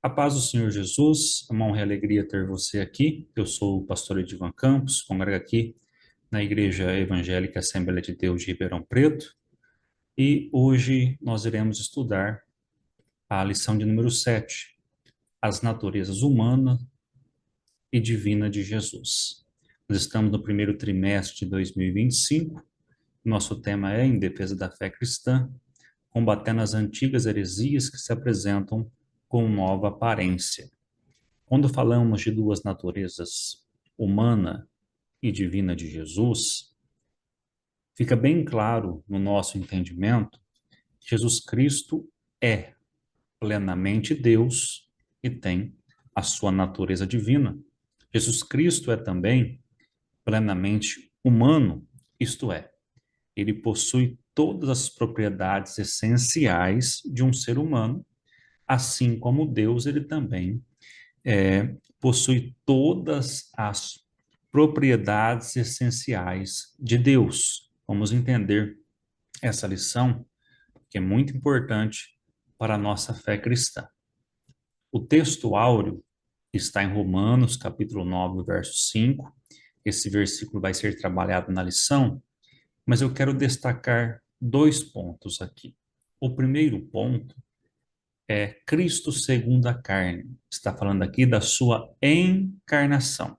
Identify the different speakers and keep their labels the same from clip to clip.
Speaker 1: A paz do Senhor Jesus, é uma honra e alegria ter você aqui. Eu sou o pastor Edivan Campos, congrego aqui na Igreja Evangélica Assembleia de Deus de Ribeirão Preto, e hoje nós iremos estudar a lição de número 7, as naturezas humana e divina de Jesus. Nós estamos no primeiro trimestre de 2025, nosso tema é Em Defesa da Fé Cristã, combatendo as antigas heresias que se apresentam com nova aparência. Quando falamos de duas naturezas, humana e divina de Jesus, fica bem claro no nosso entendimento que Jesus Cristo é plenamente Deus e tem a sua natureza divina. Jesus Cristo é também plenamente humano, isto é, ele possui todas as propriedades essenciais de um ser humano, assim como Deus, ele também possui todas as propriedades essenciais de Deus. Vamos entender essa lição, que é muito importante para a nossa fé cristã. O texto áureo está em Romanos, capítulo 9, verso 5. Esse versículo vai ser trabalhado na lição, mas eu quero destacar dois pontos aqui. O primeiro ponto é Cristo segundo a carne. Está falando aqui da sua encarnação.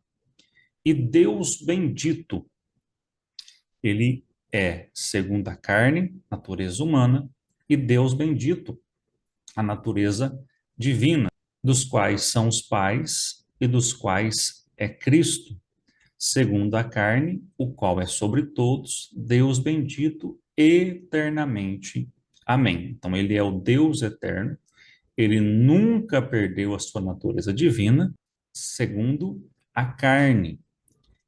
Speaker 1: E Deus bendito, ele é segundo a carne, natureza humana, e Deus bendito, a natureza divina, dos quais são os pais e dos quais é Cristo, segundo a carne, o qual é sobre todos, Deus bendito eternamente. Amém. Então, ele é o Deus eterno, ele nunca perdeu a sua natureza divina, segundo a carne.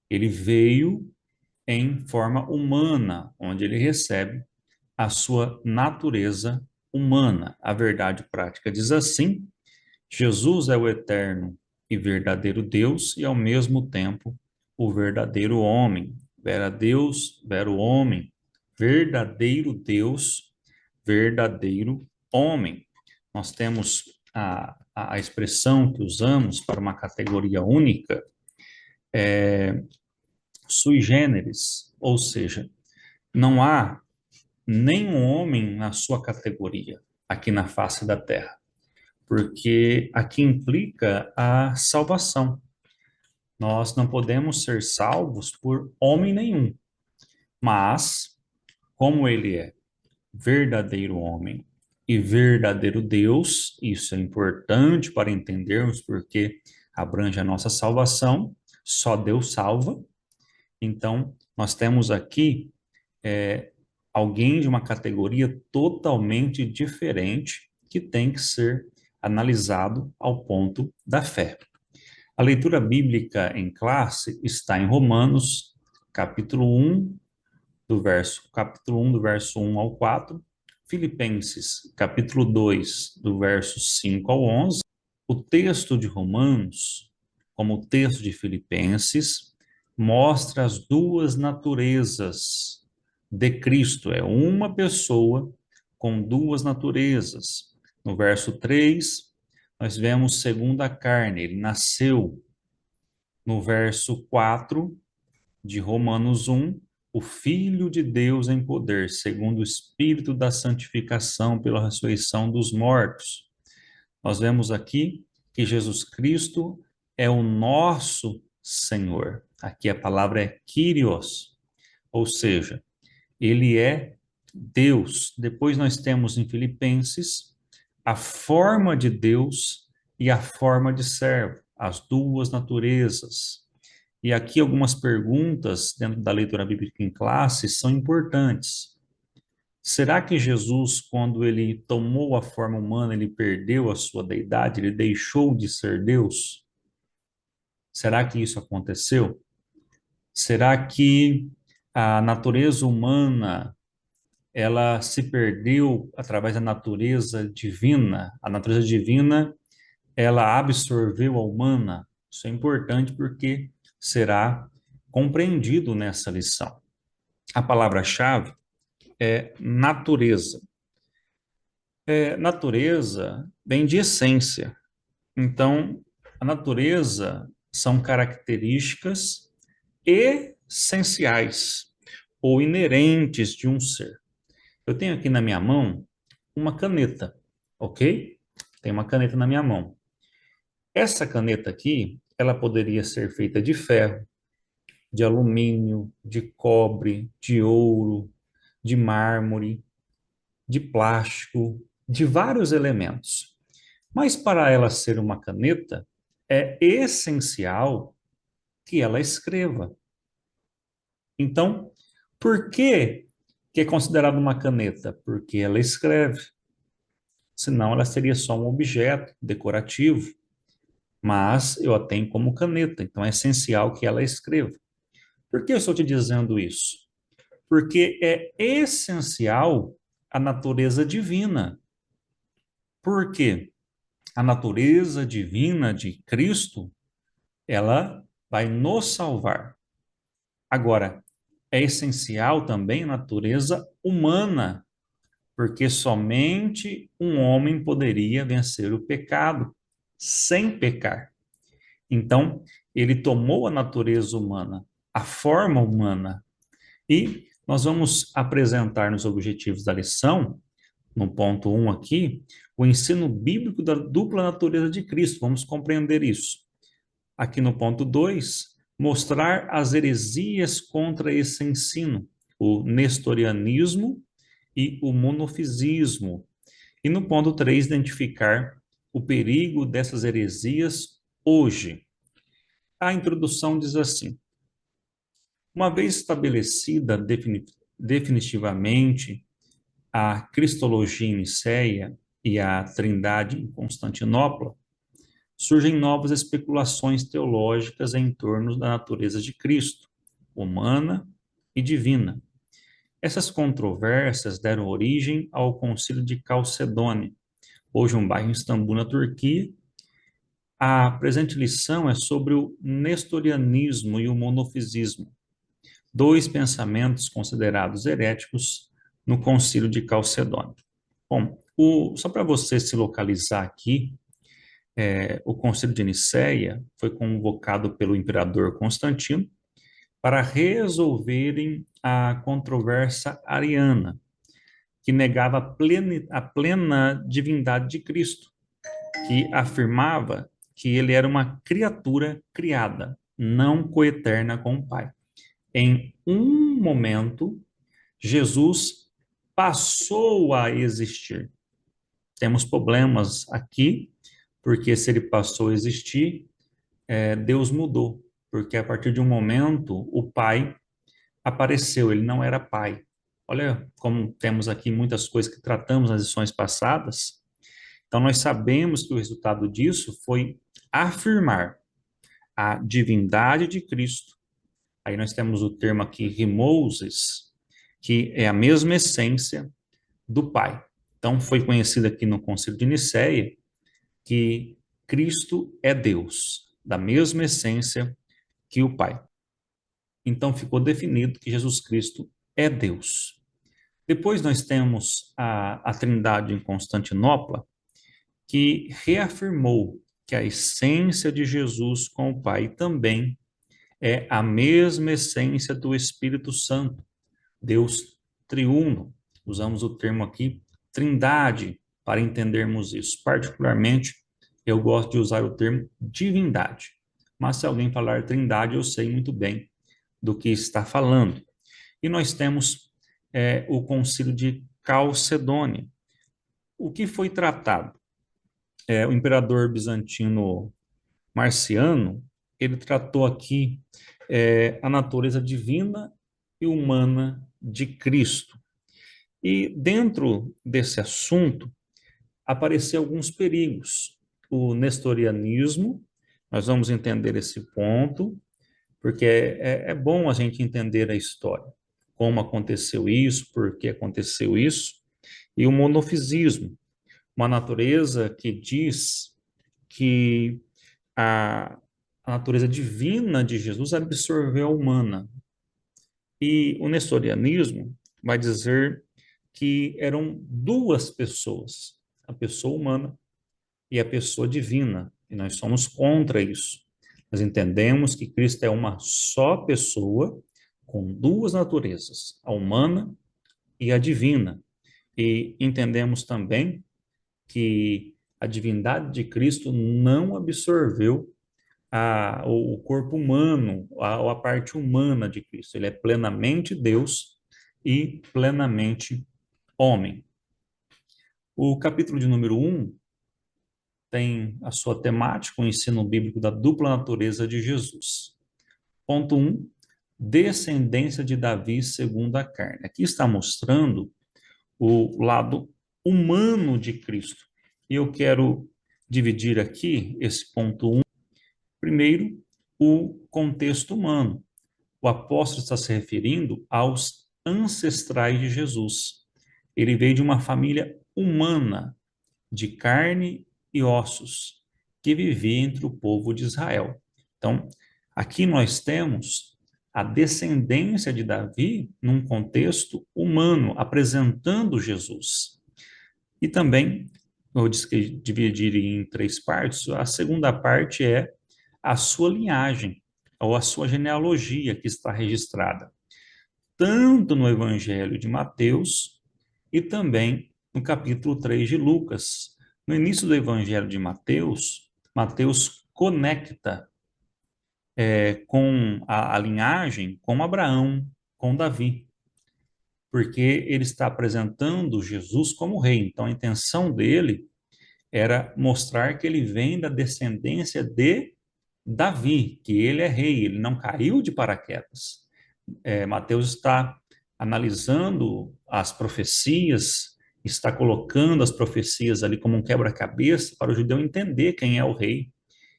Speaker 1: Ele veio em forma humana, onde ele recebe a sua natureza humana. A verdade prática diz assim: Jesus é o eterno e verdadeiro Deus e ao mesmo tempo o verdadeiro homem. Vera Deus, vero homem, verdadeiro Deus, verdadeiro homem. Nós temos a expressão que usamos para uma categoria única, sui generis, ou seja, não há nenhum homem na sua categoria aqui na face da terra, porque aqui implica a salvação. Nós não podemos ser salvos por homem nenhum, mas como ele é verdadeiro homem e verdadeiro Deus, isso é importante para entendermos porque abrange a nossa salvação, só Deus salva. Então, nós temos aqui alguém de uma categoria totalmente diferente que tem que ser analisado ao ponto da fé. A leitura bíblica em classe está em Romanos, capítulo 1 do verso 1 ao 4, Filipenses, capítulo 2, do verso 5 ao 11. O texto de Romanos, como o texto de Filipenses, mostra as duas naturezas de Cristo. É uma pessoa com duas naturezas. No verso 3, nós vemos segundo a carne, ele nasceu. No verso 4 de Romanos 1, o Filho de Deus em poder, segundo o Espírito da santificação pela ressurreição dos mortos. Nós vemos aqui que Jesus Cristo é o nosso Senhor. Aqui a palavra é Kyrios, ou seja, ele é Deus. Depois nós temos em Filipenses a forma de Deus e a forma de servo, as duas naturezas. E aqui algumas perguntas dentro da leitura bíblica em classe são importantes. Será que Jesus, quando ele tomou a forma humana, ele perdeu a sua deidade, ele deixou de ser Deus? Será que isso aconteceu? Será que a natureza humana ela se perdeu através da natureza divina? A natureza divina, ela absorveu a humana? Isso é importante porque será compreendido nessa lição. A palavra-chave é natureza. Natureza vem de essência. Então, a natureza são características essenciais ou inerentes de um ser. Eu tenho aqui na minha mão uma caneta, ok? Tem uma caneta na minha mão. Essa caneta aqui, ela poderia ser feita de ferro, de alumínio, de cobre, de ouro, de mármore, de plástico, de vários elementos. Mas para ela ser uma caneta, é essencial que ela escreva. Então, por que é considerada uma caneta? Porque ela escreve. Senão ela seria só um objeto decorativo. Mas eu a tenho como caneta, então é essencial que ela escreva. Por que eu estou te dizendo isso? Porque é essencial a natureza divina. Por quê? A natureza divina de Cristo, ela vai nos salvar. Agora, é essencial também a natureza humana, porque somente um homem poderia vencer o pecado sem pecar. Então, ele tomou a natureza humana, a forma humana, e nós vamos apresentar nos objetivos da lição, no ponto 1 aqui, o ensino bíblico da dupla natureza de Cristo. Vamos compreender isso. Aqui no ponto 2, mostrar as heresias contra esse ensino, o nestorianismo e o monofisismo. E no ponto 3, identificar o perigo dessas heresias hoje. A introdução diz assim: uma vez estabelecida definitivamente a Cristologia em Nicéia e a Trindade em Constantinopla, surgem novas especulações teológicas em torno da natureza de Cristo, humana e divina. Essas controvérsias deram origem ao Concílio de Calcedônia, hoje um bairro em Istambul, na Turquia. A presente lição é sobre o nestorianismo e o monofisismo, dois pensamentos considerados heréticos no Concílio de Calcedônia. Bom, só para você se localizar aqui, o Concílio de Nicéia foi convocado pelo imperador Constantino para resolverem a controvérsia ariana, que negava a plena divindade de Cristo, que afirmava que ele era uma criatura criada, não coeterna com o Pai. Em um momento, Jesus passou a existir. Temos problemas aqui, porque se ele passou a existir, Deus mudou, porque a partir de um momento o Pai apareceu, ele não era Pai. Olha como temos aqui muitas coisas que tratamos nas lições passadas. Então nós sabemos que o resultado disso foi afirmar a divindade de Cristo. Aí nós temos o termo aqui, rimouses, que é a mesma essência do Pai. Então, foi conhecido aqui no Concílio de Nicéia que Cristo é Deus, da mesma essência que o Pai. Então, ficou definido que Jesus Cristo é Deus. Depois nós temos a Trindade em Constantinopla, que reafirmou que a essência de Jesus com o Pai também é a mesma essência do Espírito Santo, Deus triuno. Usamos o termo aqui trindade para entendermos isso. Particularmente, eu gosto de usar o termo divindade. Mas se alguém falar trindade, eu sei muito bem do que está falando. E nós temos o Concílio de Calcedônia. O que foi tratado? O imperador bizantino Marciano, ele tratou aqui a natureza divina e humana de Cristo. E dentro desse assunto, apareceram alguns perigos. O nestorianismo, nós vamos entender esse ponto, porque é bom a gente entender a história, como aconteceu isso, por que aconteceu isso, e o monofisismo, uma natureza que diz que a natureza divina de Jesus absorveu a humana. E o nestorianismo vai dizer que eram duas pessoas, a pessoa humana e a pessoa divina. e nós somos contra isso. Nós entendemos que Cristo é uma só pessoa com duas naturezas, a humana e a divina. E entendemos também que a divindade de Cristo não absorveu o corpo humano, a parte humana de Cristo. Ele é plenamente Deus e plenamente homem. O capítulo de número 1 tem a sua temática, o ensino bíblico da dupla natureza de Jesus. Ponto 1, descendência de Davi segundo a carne. Aqui está mostrando o lado humano de Cristo. E eu quero dividir aqui esse ponto 1. Primeiro, o contexto humano. O apóstolo está se referindo aos ancestrais de Jesus. Ele veio de uma família humana, de carne e ossos, que vivia entre o povo de Israel. Então, aqui nós temos a descendência de Davi num contexto humano, apresentando Jesus. E também, eu disse que dividir em três partes, a segunda parte é a sua linhagem, ou a sua genealogia que está registrada, tanto no Evangelho de Mateus e também no capítulo 3 de Lucas. No início do Evangelho de Mateus, Mateus conecta com a linhagem com Abraão, com Davi, porque ele está apresentando Jesus como rei. Então, a intenção dele era mostrar que ele vem da descendência de Davi, que ele é rei, ele não caiu de paraquedas. Mateus está analisando as profecias, está colocando as profecias ali como um quebra-cabeça para o judeu entender quem é o rei.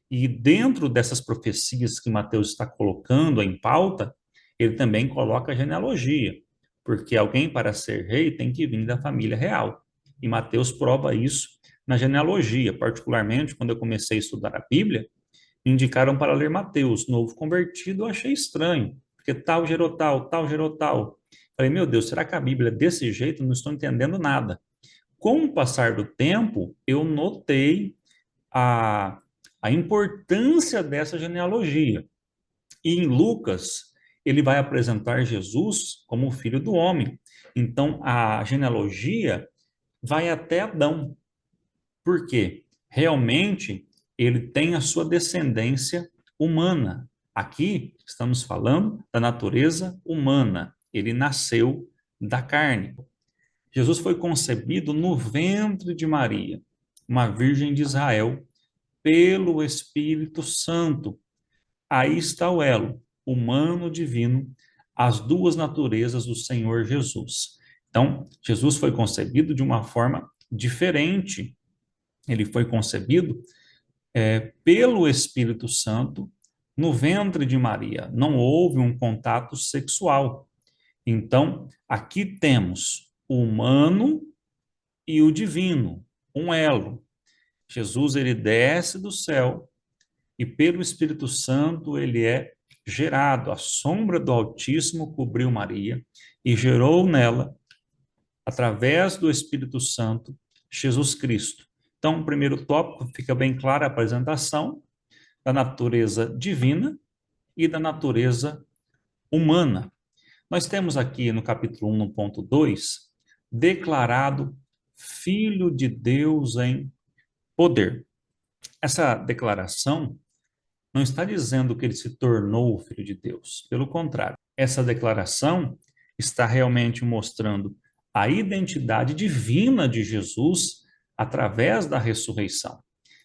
Speaker 1: E dentro dessas profecias que Mateus está colocando em pauta, ele também coloca a genealogia, porque alguém para ser rei tem que vir da família real. E Mateus prova isso na genealogia, particularmente quando eu comecei a estudar a Bíblia, me indicaram para ler Mateus, novo convertido, eu achei estranho, porque tal gerou tal, tal gerou tal. Falei, meu Deus, será que a Bíblia é desse jeito? Não estou entendendo nada. Com o passar do tempo, eu notei a, a importância dessa genealogia. E em Lucas, ele vai apresentar Jesus como o filho do homem. Então, a genealogia vai até Adão. Por quê? Realmente, ele tem a sua descendência humana. Aqui, estamos falando da natureza humana. Ele nasceu da carne. Jesus foi concebido no ventre de Maria, uma virgem de Israel, pelo Espírito Santo. Aí está o elo, humano, divino, as duas naturezas do Senhor Jesus. Então, Jesus foi concebido de uma forma diferente. Ele foi concebido pelo Espírito Santo no ventre de Maria. Não houve um contato sexual. Então, aqui temos o humano e o divino, um elo. Jesus, ele desce do céu e pelo Espírito Santo ele é gerado. A sombra do Altíssimo cobriu Maria e gerou nela, através do Espírito Santo, Jesus Cristo. Então, o primeiro tópico fica bem clara a apresentação da natureza divina e da natureza humana. Nós temos aqui no capítulo 1, no ponto 2, declarado Filho de Deus em poder. Essa declaração não está dizendo que ele se tornou o Filho de Deus. Pelo contrário, essa declaração está realmente mostrando a identidade divina de Jesus através da ressurreição.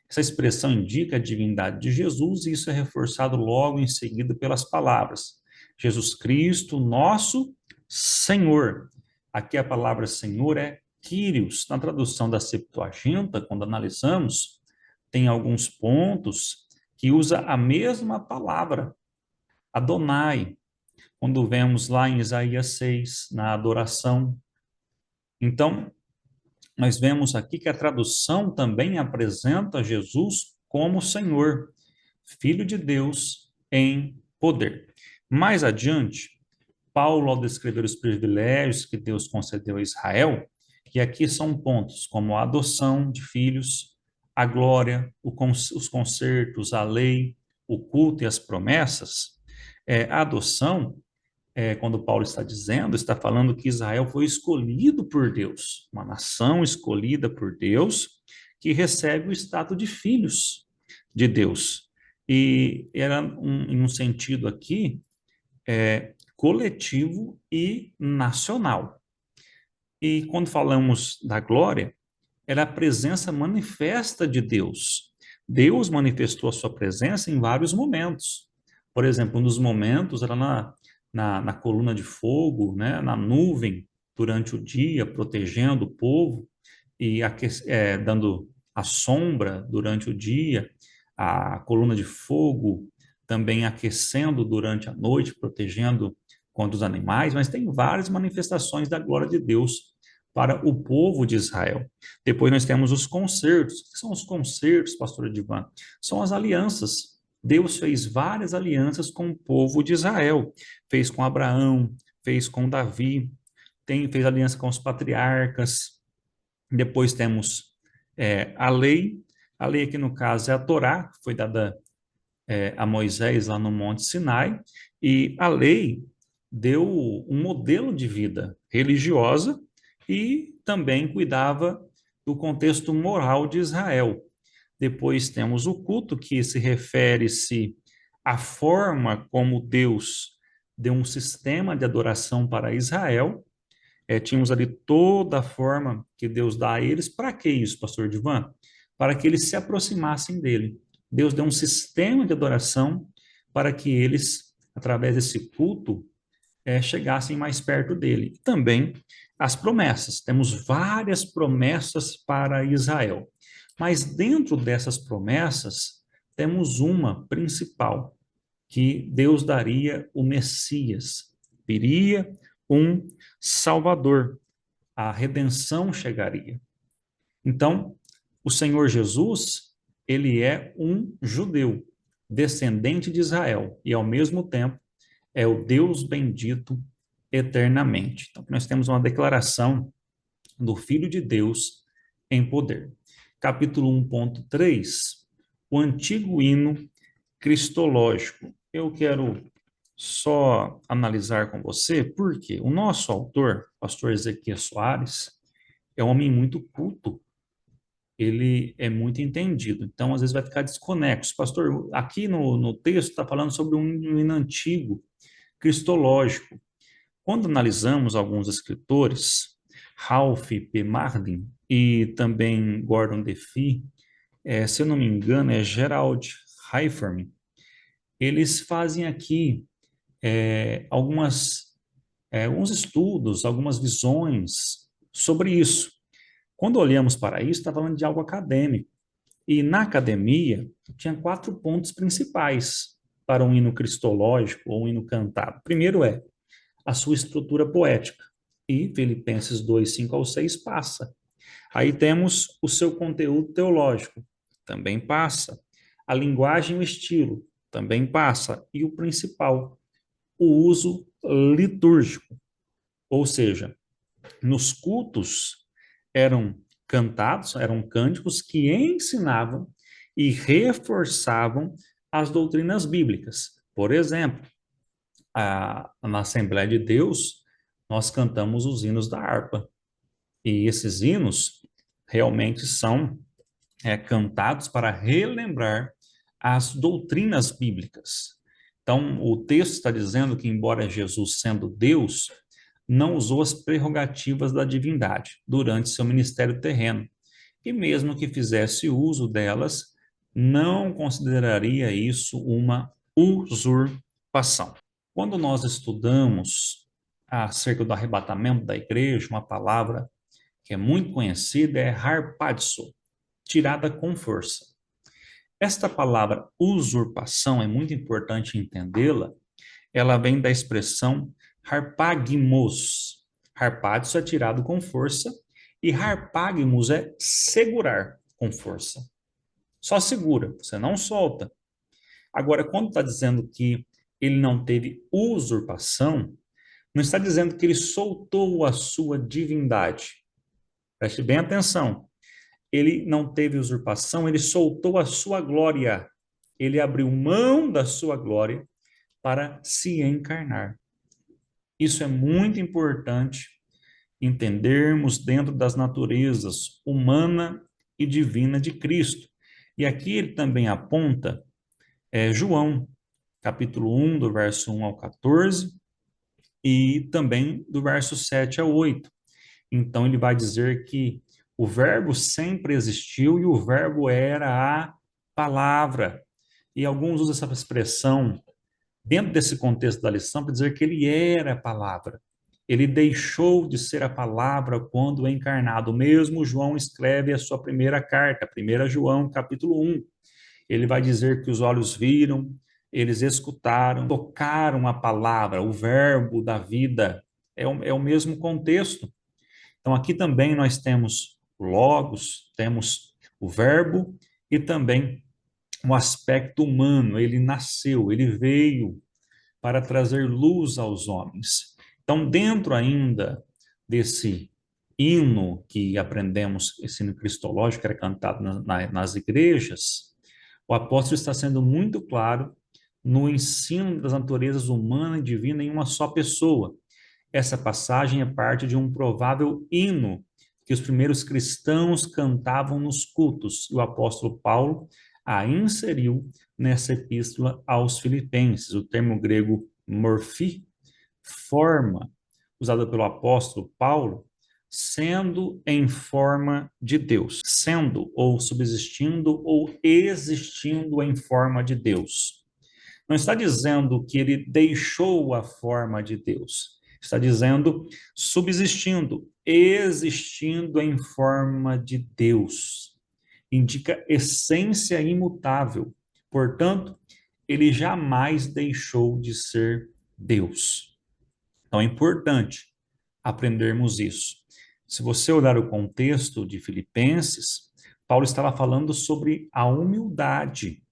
Speaker 1: Essa expressão indica a divindade de Jesus e isso é reforçado logo em seguida pelas palavras: Jesus Cristo, nosso Senhor. Aqui a palavra Senhor é Kyrios. Na tradução da Septuaginta, quando analisamos, tem alguns pontos que usa a mesma palavra, Adonai, quando vemos lá em Isaías 6, na adoração. Então, nós vemos aqui que a tradução também apresenta Jesus como Senhor, Filho de Deus em poder. Mais adiante, Paulo, ao descrever os privilégios que Deus concedeu a Israel, e aqui são pontos como a adoção de filhos, a glória, os concertos, a lei, o culto e as promessas, a adoção, quando Paulo está dizendo, está falando que Israel foi escolhido por Deus, uma nação escolhida por Deus, que recebe o status de filhos de Deus. E era em um sentido aqui coletivo e nacional. E quando falamos da glória, era a presença manifesta de Deus. Deus manifestou a sua presença em vários momentos. Por exemplo, um dos momentos era na coluna de fogo, né, na nuvem, durante o dia, protegendo o povo e dando a sombra durante o dia, a coluna de fogo também aquecendo durante a noite, protegendo contra os animais, mas tem várias manifestações da glória de Deus para o povo de Israel. Depois nós temos os concertos. O que são os concertos, pastor Edivan? São as alianças. Deus fez várias alianças com o povo de Israel. Fez com Abraão, fez com Davi, fez aliança com os patriarcas. Depois temos a lei. A lei aqui no caso é a Torá, que foi dada a Moisés lá no Monte Sinai. E a lei deu um modelo de vida religiosa e também cuidava do contexto moral de Israel. Depois temos o culto, que se refere-se à forma como Deus deu um sistema de adoração para Israel. Tínhamos ali toda a forma que Deus dá a eles. Para que isso, pastor Divan? Para que eles se aproximassem dele. Deus deu um sistema de adoração para que eles, através desse culto, chegassem mais perto dele. Também as promessas. Temos várias promessas para Israel. Mas dentro dessas promessas, temos uma principal, que Deus daria o Messias. Viria um Salvador. A redenção chegaria. Então, o Senhor Jesus, ele é um judeu, descendente de Israel, e ao mesmo tempo é o Deus bendito eternamente. Então, nós temos uma declaração do Filho de Deus em poder. Capítulo 1.3, o antigo hino cristológico. Eu quero só analisar com você, porque o nosso autor, pastor Ezequias Soares, é um homem muito culto, ele é muito entendido, então às vezes vai ficar desconexo. Pastor, aqui no texto está falando sobre um hino antigo, cristológico. Quando analisamos alguns escritores, Ralph P. Martin e também Gordon Defee, se eu não me engano é Gerald Heiferman, eles fazem aqui alguns estudos, algumas visões sobre isso. Quando olhamos para isso, está falando de algo acadêmico. E na academia, tinha 4 pontos principais para um hino cristológico ou um hino cantado. Primeiro a sua estrutura poética. E Filipenses 2, 5 ao 6 passa. Aí temos o seu conteúdo teológico, também passa. A linguagem e o estilo, também passa. E o principal, o uso litúrgico. Ou seja, nos cultos eram cantados, eram cânticos que ensinavam e reforçavam as doutrinas bíblicas. Por exemplo, na Assembleia de Deus, nós cantamos os hinos da harpa. E esses hinos realmente são cantados para relembrar as doutrinas bíblicas. Então, o texto está dizendo que, embora Jesus sendo Deus, não usou as prerrogativas da divindade durante seu ministério terreno. E mesmo que fizesse uso delas, não consideraria isso uma usurpação. Quando nós estudamos acerca do arrebatamento da igreja, uma palavra que é muito conhecida é harpazo, tirada com força. Esta palavra usurpação é muito importante entendê-la. Ela vem da expressão harpagmos. Harpazo é tirado com força e harpagmos é segurar com força. Só segura, você não solta. Agora, quando está dizendo que ele não teve usurpação, não está dizendo que ele soltou a sua divindade. Preste bem atenção. ele não teve usurpação, ele soltou a sua glória. Ele abriu mão da sua glória para se encarnar. Isso é muito importante entendermos dentro das naturezas humana e divina de Cristo. E aqui ele também aponta João, capítulo 1, do verso 1 ao 14, e também do verso 7 ao 8. Então ele vai dizer que o verbo sempre existiu e o verbo era a palavra. E alguns usam essa expressão dentro desse contexto da lição para dizer que ele era a palavra. Ele deixou de ser a palavra quando encarnado. Mesmo João escreve a sua primeira carta, 1 João, capítulo 1. Ele vai dizer que os olhos viram, eles escutaram, tocaram a palavra, o verbo da vida. É o mesmo contexto. Então, aqui também nós temos o Logos, temos o Verbo e também o aspecto humano. Ele nasceu, ele veio para trazer luz aos homens. Então, dentro ainda desse hino que aprendemos, esse hino cristológico que era cantado nas igrejas, o apóstolo está sendo muito claro no ensino das naturezas humana e divina em uma só pessoa. Essa passagem é parte de um provável hino que os primeiros cristãos cantavam nos cultos. E o apóstolo Paulo a inseriu nessa epístola aos Filipenses. O termo grego morphi, forma, usado pelo apóstolo Paulo, sendo em forma de Deus, sendo ou subsistindo ou existindo em forma de Deus. Não está dizendo que ele deixou a forma de Deus. Está dizendo subsistindo, existindo em forma de Deus. Indica essência imutável. Portanto, ele jamais deixou de ser Deus. Então é importante aprendermos isso. Se você olhar o contexto de Filipenses, Paulo estava falando sobre a humildade,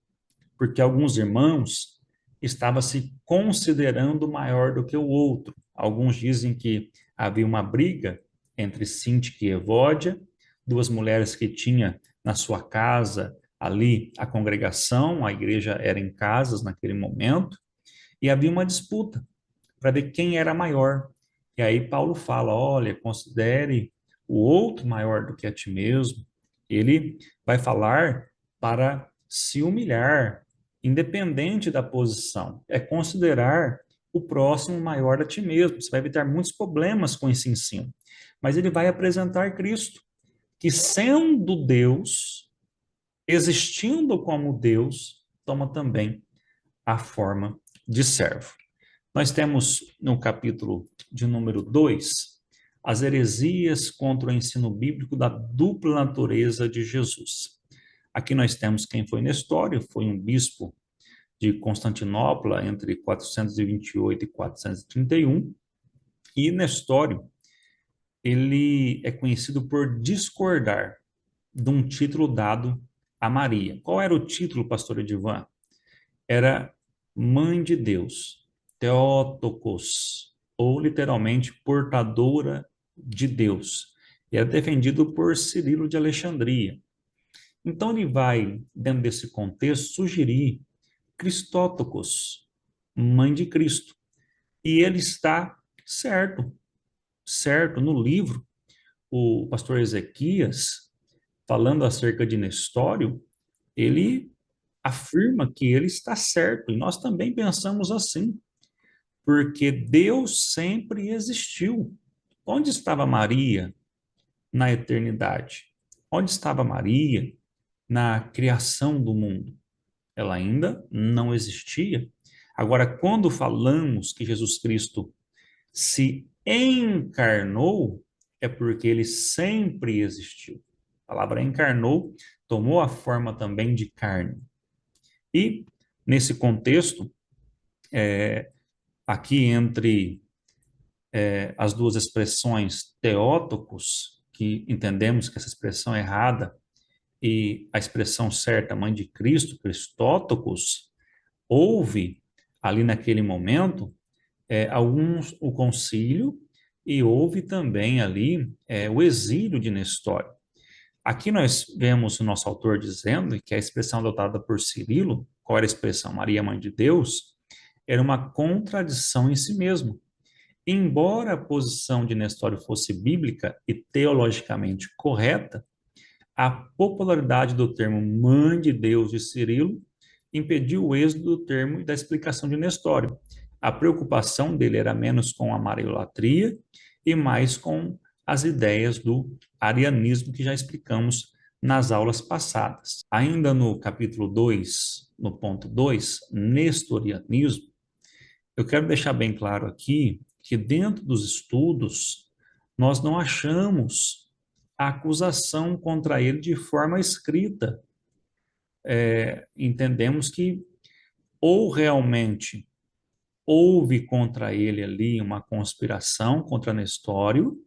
Speaker 1: porque alguns irmãos estavam se considerando maior do que o outro. Alguns dizem que havia uma briga entre Sintique e Evódia, duas mulheres que tinha na sua casa ali a congregação, a igreja era em casas naquele momento, e havia uma disputa para ver quem era maior. E aí Paulo fala, olha, considere o outro maior do que a ti mesmo. Ele vai falar para se humilhar, independente da posição. É considerar o próximo maior a ti mesmo. Você vai evitar muitos problemas com esse ensino. Mas ele vai apresentar Cristo, que sendo Deus, existindo como Deus, toma também a forma de servo. Nós temos no capítulo de número 2 as heresias contra o ensino bíblico da dupla natureza de Jesus. Aqui nós temos quem foi Nestório, foi um bispo de Constantinopla entre 428 e 431, e Nestório, ele é conhecido por discordar de um título dado a Maria. Qual era o título, pastor Edivan? Era Mãe de Deus, Theotokos, ou literalmente portadora de Deus. E era defendido por Cirilo de Alexandria. Então ele vai, dentro desse contexto, sugerir Cristótocos, mãe de Cristo. E ele está certo, certo. No livro, o pastor Ezequias, falando acerca de Nestório, ele afirma que ele está certo, e nós também pensamos assim, porque Deus sempre existiu. Onde estava Maria na eternidade? Onde estava Maria na criação do mundo? Ela ainda não existia. Agora, quando falamos que Jesus Cristo se encarnou, é porque ele sempre existiu. A palavra encarnou tomou a forma também de carne. E, nesse contexto, aqui entre as duas expressões teótocos, que entendemos que essa expressão é errada, e a expressão certa, mãe de Cristo, Cristótocos, houve ali naquele momento o concílio e houve também ali o exílio de Nestório. Aqui nós vemos o nosso autor dizendo que a expressão adotada por Cirilo, qual era a expressão? Maria, Mãe de Deus, era uma contradição em si mesmo. Embora a posição de Nestório fosse bíblica e teologicamente correta, a popularidade do termo Mãe de Deus de Cirilo impediu o êxito do termo e da explicação de Nestório. A preocupação dele era menos com a mariolatria e mais com as ideias do arianismo que já explicamos nas aulas passadas. Ainda no capítulo 2, no ponto 2, nestorianismo, eu quero deixar bem claro aqui que dentro dos estudos nós não achamos a acusação contra ele de forma escrita. Entendemos que ou realmente houve contra ele ali uma conspiração contra Nestório,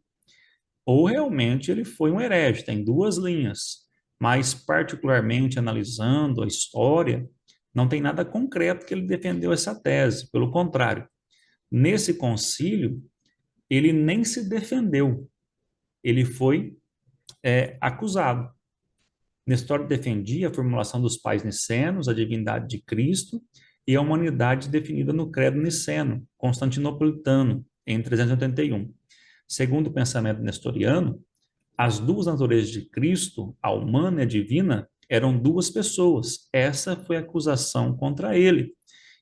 Speaker 1: ou realmente ele foi um herege, tem duas linhas. Mas, particularmente analisando a história, não tem nada concreto que ele defendeu essa tese. Pelo contrário, nesse concílio, ele nem se defendeu, ele foi acusado. Nestório defendia a formulação dos pais nicenos, a divindade de Cristo e a humanidade definida no credo niceno, constantinopolitano, em 381. Segundo o pensamento nestoriano, as duas naturezas de Cristo, a humana e a divina, eram duas pessoas. Essa foi a acusação contra ele.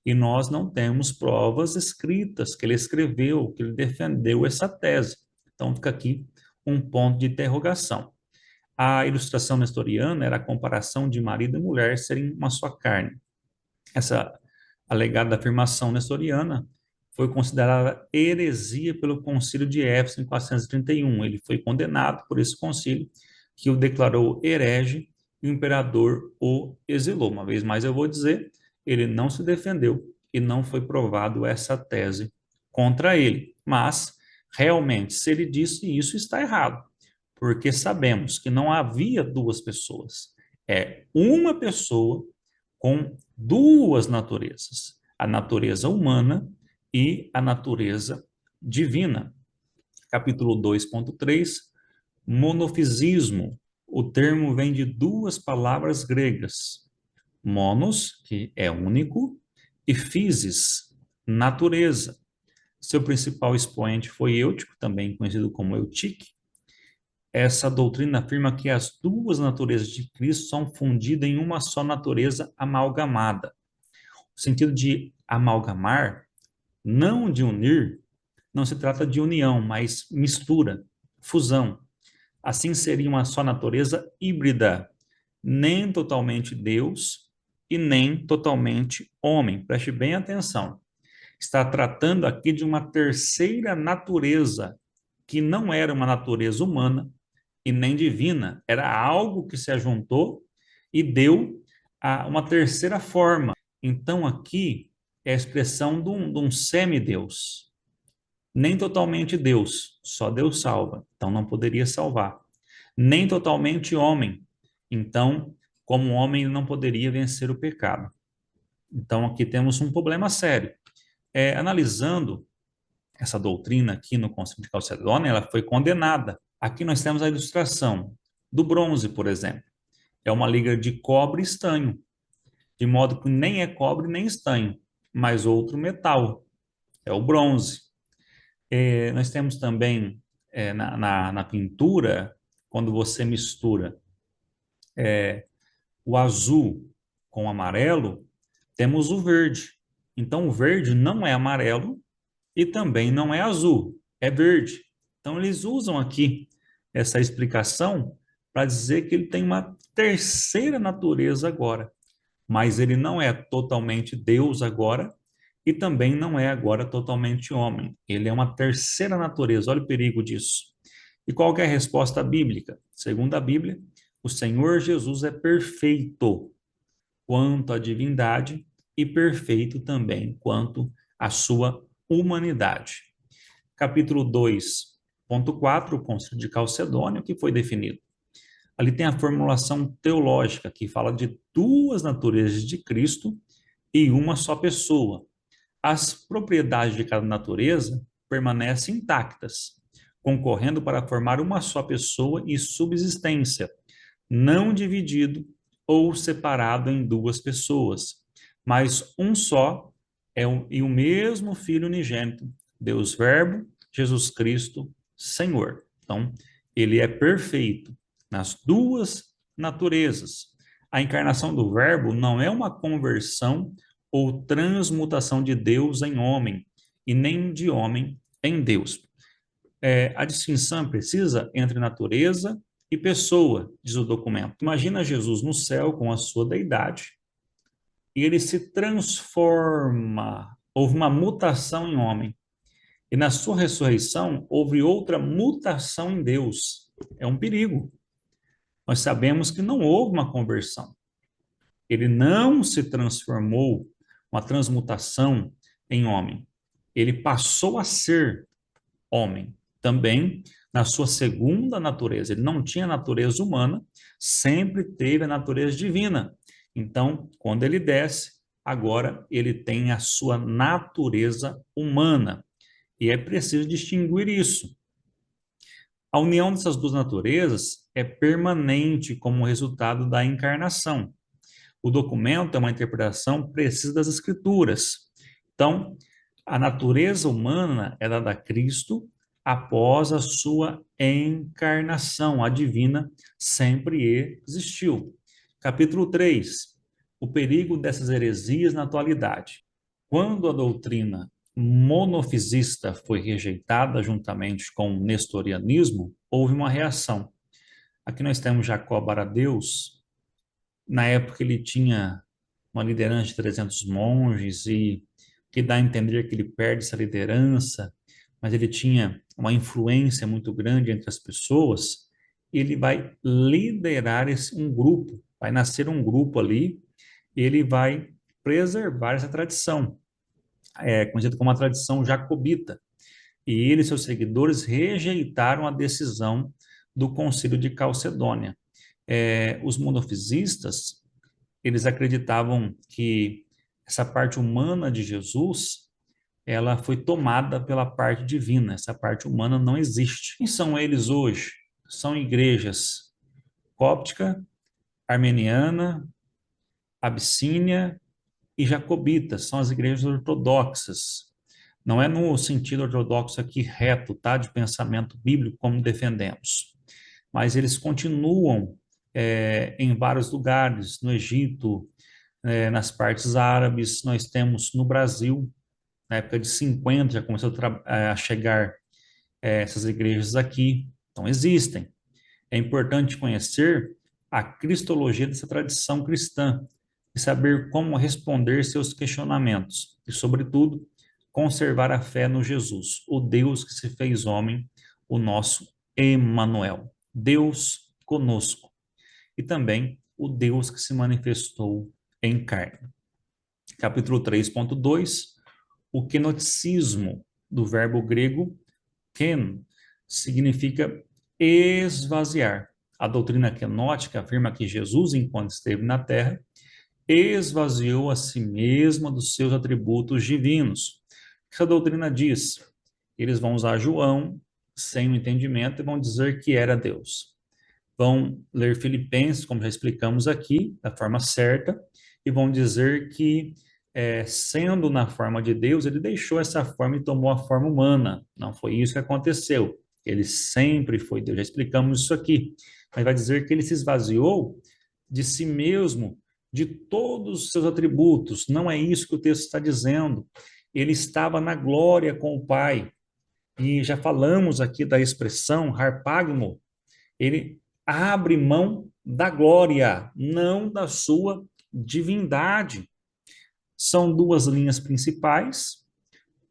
Speaker 1: E nós não temos provas escritas que ele escreveu, que ele defendeu essa tese. Então fica aqui um ponto de interrogação. A ilustração nestoriana era a comparação de marido e mulher serem uma só carne. Essa alegada afirmação nestoriana foi considerada heresia pelo Concílio de Éfeso em 431. Ele foi condenado por esse concílio, que o declarou herege e o imperador o exilou. Uma vez mais eu vou dizer, ele não se defendeu e não foi provado essa tese contra ele. Mas, realmente, se ele disse isso, está errado, porque sabemos que não havia duas pessoas. É uma pessoa com duas naturezas, a natureza humana e a natureza divina. Capítulo 2.3, monofisismo. O termo vem de duas palavras gregas, monos, que é único, e physis, natureza. Seu principal expoente foi Eutico, também conhecido como Eutique. Essa doutrina afirma que as duas naturezas de Cristo são fundidas em uma só natureza amalgamada. O sentido de amalgamar, não de unir, não se trata de união, mas mistura, fusão. Assim seria uma só natureza híbrida, nem totalmente Deus e nem totalmente homem. Preste bem atenção. Está tratando aqui de uma terceira natureza, que não era uma natureza humana e nem divina, era algo que se ajuntou e deu uma terceira forma. Então, aqui é a expressão de um semideus. Nem totalmente Deus, só Deus salva, então não poderia salvar. Nem totalmente homem, então, como homem, ele não poderia vencer o pecado. Então, aqui temos um problema sério. Analisando essa doutrina aqui no Concílio de Calcedônia, ela foi condenada. Aqui nós temos a ilustração do bronze, por exemplo. É uma liga de cobre e estanho, de modo que nem é cobre nem estanho, mas outro metal, é o bronze. Nós temos também na pintura, quando você mistura o azul com o amarelo, temos o verde. Então, o verde não é amarelo e também não é azul, é verde. Então, eles usam aqui essa explicação para dizer que ele tem uma terceira natureza agora, mas ele não é totalmente Deus agora e também não é agora totalmente homem. Ele é uma terceira natureza. Olha o perigo disso. E qual que é a resposta bíblica? Segundo a Bíblia, o Senhor Jesus é perfeito quanto à divindade e perfeito também quanto à sua humanidade. Capítulo 2.4, o Concílio de Calcedônia, que foi definido. Ali tem a formulação teológica, que fala de duas naturezas de Cristo e uma só pessoa. As propriedades de cada natureza permanecem intactas, concorrendo para formar uma só pessoa e subsistência. não dividido ou separado em duas pessoas, mas um só e o mesmo Filho unigênito, Deus Verbo, Jesus Cristo, Senhor. Então, ele é perfeito nas duas naturezas. A encarnação do Verbo não é uma conversão ou transmutação de Deus em homem, e nem de homem em Deus. A distinção precisa entre natureza e pessoa, diz o documento. Imagina Jesus no céu com a sua deidade, e ele se transforma, houve uma mutação em homem. E na sua ressurreição, houve outra mutação em Deus. É um perigo. Nós sabemos que não houve uma conversão. Ele não se transformou, uma transmutação em homem. Ele passou a ser homem. Também na sua segunda natureza. Ele não tinha natureza humana, sempre teve a natureza divina. Então, quando ele desce, agora ele tem a sua natureza humana. E é preciso distinguir isso. A união dessas duas naturezas é permanente como resultado da encarnação. O documento é uma interpretação precisa das Escrituras. Então, a natureza humana é dada a Cristo após a sua encarnação. A divina sempre existiu. Capítulo 3. O perigo dessas heresias na atualidade. Quando a doutrina monofisista foi rejeitada juntamente com o nestorianismo, houve uma reação. Aqui nós temos Jacó Baradeus. Na época ele tinha uma liderança de 300 monges e que dá a entender que ele perde essa liderança, mas ele tinha uma influência muito grande entre as pessoas. Ele vai liderar um grupo, vai nascer um grupo ali, e ele vai preservar essa tradição, conhecida como a tradição jacobita. E ele e seus seguidores rejeitaram a decisão do Concílio de Calcedônia. Os monofisistas, eles acreditavam que essa parte humana de Jesus, ela foi tomada pela parte divina. Essa parte humana não existe. Quem são eles hoje? São igrejas cóptica, armeniana, abissínia e jacobita. São as igrejas ortodoxas. Não é no sentido ortodoxo aqui reto, tá? De pensamento bíblico, como defendemos. Mas eles continuam em vários lugares, no Egito, nas partes árabes, nós temos no Brasil, na época de 50, já começou a chegar essas igrejas aqui. Então, existem. É importante conhecer a cristologia dessa tradição cristã e saber como responder seus questionamentos e, sobretudo, conservar a fé no Jesus, o Deus que se fez homem, o nosso Emanuel, Deus conosco, e também o Deus que se manifestou em carne. Capítulo 3.2, o kenoticismo, do verbo grego ken, significa esvaziar. A doutrina kenótica afirma que Jesus, enquanto esteve na terra, esvaziou a si mesmo dos seus atributos divinos. Essa doutrina diz, eles vão usar João sem o entendimento e vão dizer que era Deus. Vão ler Filipenses, como já explicamos aqui, da forma certa, e vão dizer que, sendo na forma de Deus, ele deixou essa forma e tomou a forma humana. Não foi isso que aconteceu. Ele sempre foi Deus. Já explicamos isso aqui. Mas vai dizer que ele se esvaziou de si mesmo, de todos os seus atributos. Não é isso que o texto está dizendo. Ele estava na glória com o Pai. E já falamos aqui da expressão harpagmo. Ele abre mão da glória, não da sua divindade. São duas linhas principais.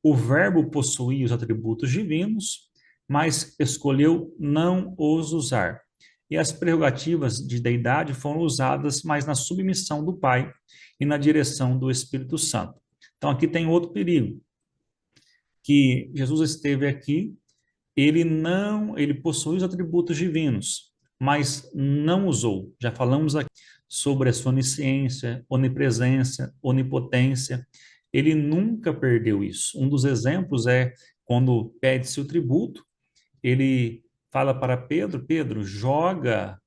Speaker 1: O Verbo possuía os atributos divinos, mas escolheu não os usar. E as prerrogativas de deidade foram usadas mais na submissão do Pai e na direção do Espírito Santo. Então aqui tem outro perigo, que Jesus esteve aqui, ele possui os atributos divinos, mas não usou. Já falamos aqui sobre a sua onisciência, onipresença, onipotência. Ele nunca perdeu isso. Um dos exemplos é quando pede-se o tributo, ele fala para Pedro, Pedro, joga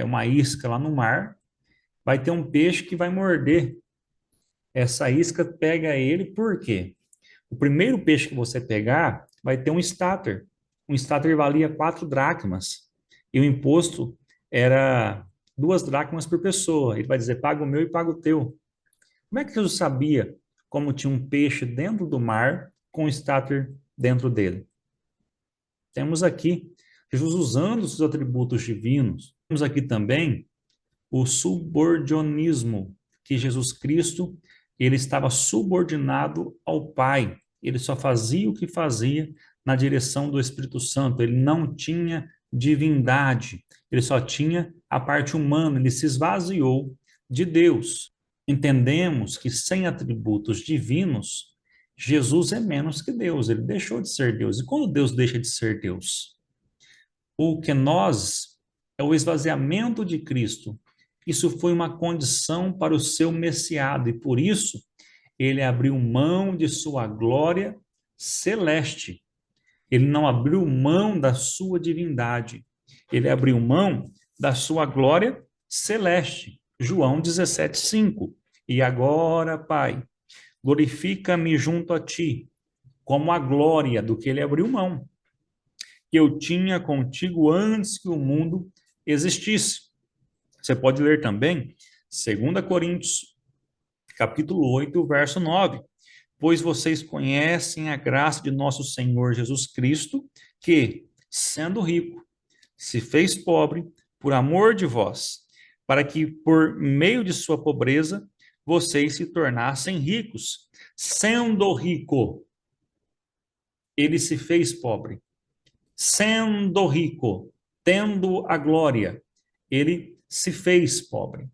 Speaker 1: uma isca lá no mar, vai ter um peixe que vai morder. Essa isca pega ele, por quê? O primeiro peixe que você pegar vai ter um starter. Um starter valia 4 dracmas. E o imposto era 2 dracmas por pessoa. Ele vai dizer, paga o meu e paga o teu. Como é que Jesus sabia como tinha um peixe dentro do mar com um starter dentro dele? Temos aqui Jesus usando os seus atributos divinos. Temos aqui também o subordionismo, que Jesus Cristo, ele estava subordinado ao Pai. Ele só fazia o que fazia na direção do Espírito Santo. Ele não tinha divindade. Ele só tinha a parte humana. Ele se esvaziou de Deus. Entendemos que sem atributos divinos, Jesus é menos que Deus. Ele deixou de ser Deus. E quando Deus deixa de ser Deus? O que nós é o esvaziamento de Cristo. Isso foi uma condição para o seu messiado e por isso ele abriu mão de sua glória celeste. Ele não abriu mão da sua divindade. Ele abriu mão da sua glória celeste. João 17:5. E agora, Pai, glorifica-me junto a ti, como a glória do que ele abriu mão que eu tinha contigo antes que o mundo existisse. Você pode ler também 2 Coríntios, capítulo 8, verso 9. Pois vocês conhecem a graça de nosso Senhor Jesus Cristo, que, sendo rico, se fez pobre por amor de vós, para que por meio de sua pobreza vocês se tornassem ricos. Sendo rico, ele se fez pobre sendo rico, tendo a glória, ele se fez pobre.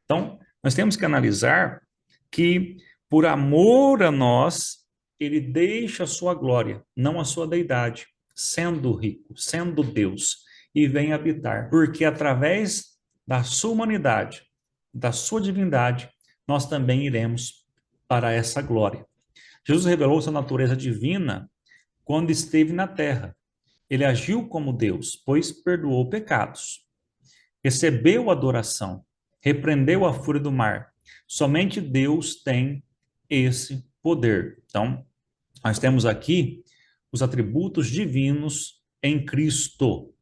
Speaker 1: Então, nós temos que analisar que, por amor a nós, ele deixa a sua glória, não a sua deidade, sendo rico, sendo Deus, e vem habitar, porque através da sua humanidade, da sua divindade, nós também iremos para essa glória. Jesus revelou sua natureza divina quando esteve na terra. Ele agiu como Deus, pois perdoou pecados. Recebeu adoração, repreendeu a fúria do mar. Somente Deus tem esse poder. Então, nós temos aqui os atributos divinos em Cristo.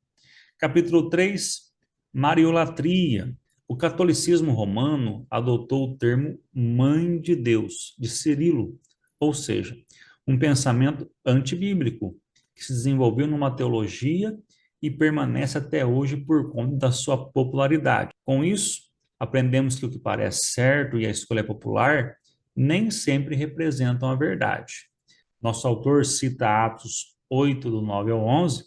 Speaker 1: Capítulo 3, Mariolatria. O catolicismo romano adotou o termo mãe de Deus, de Cirilo, ou seja, um pensamento antibíblico, que se desenvolveu numa teologia e permanece até hoje por conta da sua popularidade. Com isso, aprendemos que o que parece certo e a escolha popular nem sempre representam a verdade. Nosso autor cita Atos 8, do 9 ao 11,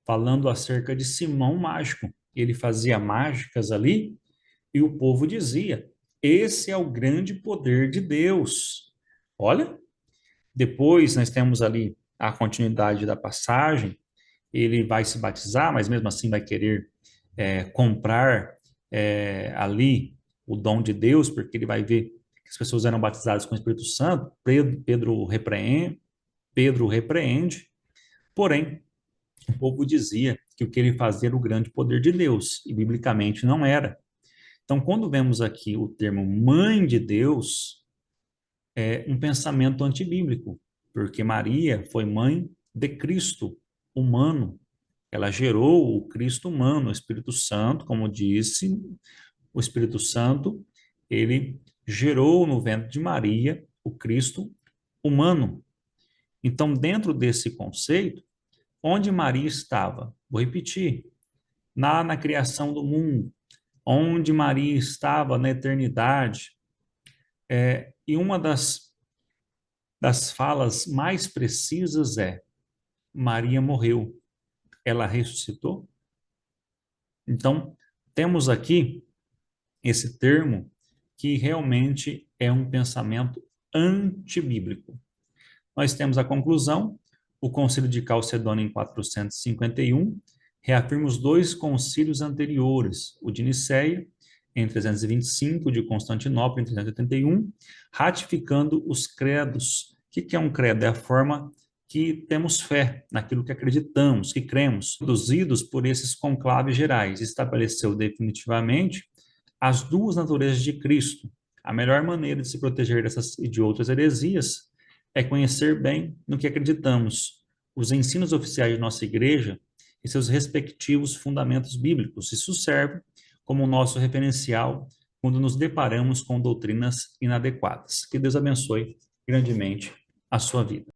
Speaker 1: falando acerca de Simão Mágico. Ele fazia mágicas ali e o povo dizia: esse é o grande poder de Deus. Olha, depois nós temos ali a continuidade da passagem. Ele vai se batizar, mas mesmo assim vai querer comprar ali o dom de Deus, porque ele vai ver que as pessoas eram batizadas com o Espírito Santo. Pedro repreende, porém o povo dizia que o que ele fazia era o grande poder de Deus, e biblicamente não era. Então, quando vemos aqui o termo mãe de Deus, é um pensamento antibíblico, porque Maria foi mãe de Cristo humano. Ela gerou o Cristo humano, o Espírito Santo, como disse, o Espírito Santo, ele gerou no ventre de Maria o Cristo humano. Então, dentro desse conceito, onde Maria estava? Vou repetir. Na criação do mundo, onde Maria estava na eternidade. E uma das falas mais precisas é: Maria morreu, ela ressuscitou? Então, temos aqui esse termo que realmente é um pensamento antibíblico. Nós temos a conclusão: o Concílio de Calcedônia em 451 reafirma os dois concílios anteriores, o de Nicéia em 325, o de Constantinopla em 381, ratificando os credos. O que é um credo? É a forma que temos fé naquilo que acreditamos, que cremos, produzidos por esses conclaves gerais. Estabeleceu definitivamente as duas naturezas de Cristo. A melhor maneira de se proteger dessas e de outras heresias é conhecer bem no que acreditamos, os ensinos oficiais de nossa igreja e seus respectivos fundamentos bíblicos. Isso serve como nosso referencial quando nos deparamos com doutrinas inadequadas. Que Deus abençoe grandemente a sua vida.